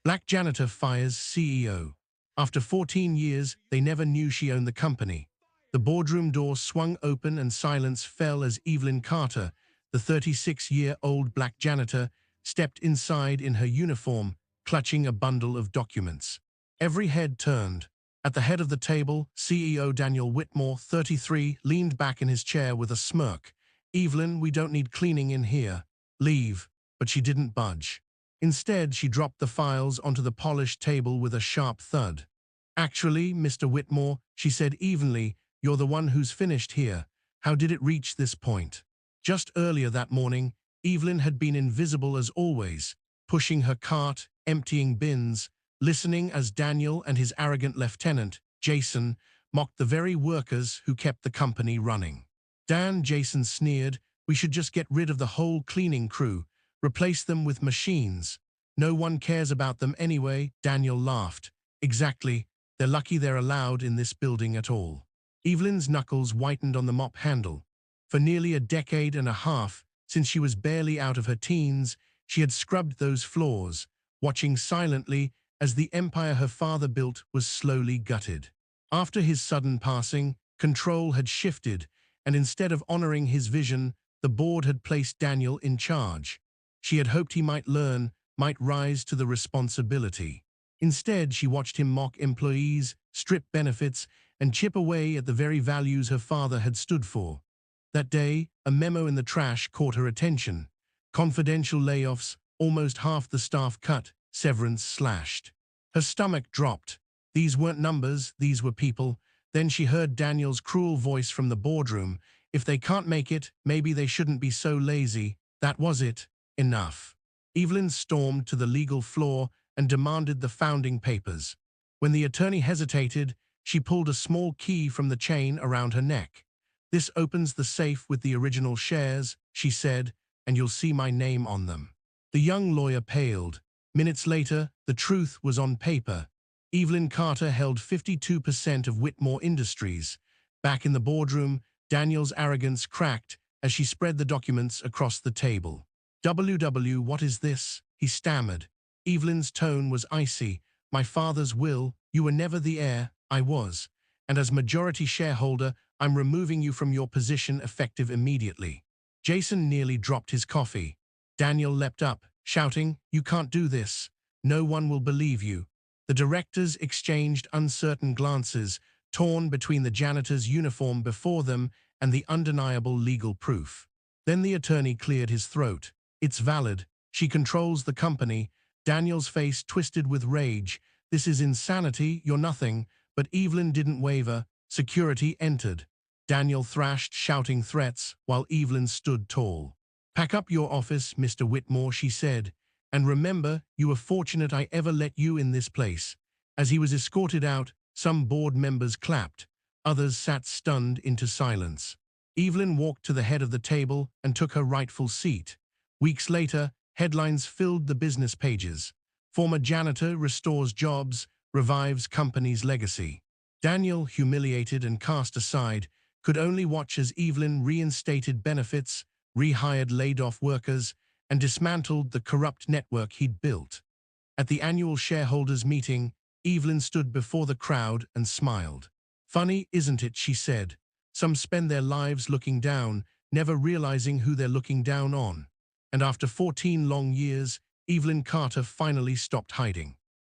Black Janitor fires CEO. After 14 years, they never knew she owned the company. The boardroom door swung open and silence fell as Evelyn Carter, the 36-year-old black janitor, stepped inside in her uniform, clutching a bundle of documents. Every head turned. At the head of the table, CEO Daniel Whitmore, 33, leaned back in his chair with a smirk. "Evelyn, we don't need cleaning in here. Leave." But she didn't budge. Instead, she dropped the files onto the polished table with a sharp thud. "Actually, Mr. Whitmore," she said evenly, "you're the one who's finished here. How did it reach this point?" Just earlier that morning, Evelyn had been invisible as always, pushing her cart, emptying bins, listening as Daniel and his arrogant lieutenant, Jason, mocked the very workers who kept the company running. "Dan," Jason sneered, "we should just get rid of the whole cleaning crew, replace them with machines. No one cares about them anyway," Daniel laughed. "Exactly. They're lucky they're allowed in this building at all." Evelyn's knuckles whitened on the mop handle. For nearly a decade and a half, since she was barely out of her teens, she had scrubbed those floors, watching silently as the empire her father built was slowly gutted. After his sudden passing, control had shifted, and instead of honoring his vision, the board had placed Daniel in charge. She had hoped he might learn, might rise to the responsibility. Instead, she watched him mock employees, strip benefits, and chip away at the very values her father had stood for. That day, a memo in the trash caught her attention. Confidential layoffs, almost half the staff cut, severance slashed. Her stomach dropped. These weren't numbers, these were people. Then she heard Daniel's cruel voice from the boardroom. "If they can't make it, maybe they shouldn't be so lazy." That was it. Enough. Evelyn stormed to the legal floor and demanded the founding papers. When the attorney hesitated, she pulled a small key from the chain around her neck. "This opens the safe with the original shares," she said, "and you'll see my name on them." The young lawyer paled. Minutes later, the truth was on paper. Evelyn Carter held 52% of Whitmore Industries. Back in the boardroom, Daniel's arrogance cracked as she spread the documents across the table. What is this?" he stammered. Evelyn's tone was icy. "My father's will. You were never the heir. I was. And as majority shareholder, I'm removing you from your position effective immediately." Jason nearly dropped his coffee. Daniel leapt up, shouting, "You can't do this. No one will believe you." The directors exchanged uncertain glances, torn between the janitor's uniform before them and the undeniable legal proof. Then the attorney cleared his throat. "It's valid. She controls the company." Daniel's face twisted with rage. "This is insanity. You're nothing." But Evelyn didn't waver. Security entered. Daniel thrashed, shouting threats, while Evelyn stood tall. "Pack up your office, Mr. Whitmore," she said. "And remember, you were fortunate I ever let you in this place." As he was escorted out, some board members clapped. Others sat stunned into silence. Evelyn walked to the head of the table and took her rightful seat. Weeks later, headlines filled the business pages. "Former janitor restores jobs, revives company's legacy." Daniel, humiliated and cast aside, could only watch as Evelyn reinstated benefits, rehired laid-off workers, and dismantled the corrupt network he'd built. At the annual shareholders' meeting, Evelyn stood before the crowd and smiled. "Funny, isn't it?" she said. "Some spend their lives looking down, never realizing who they're looking down on." And after 14 long years, Evelyn Carter finally stopped hiding.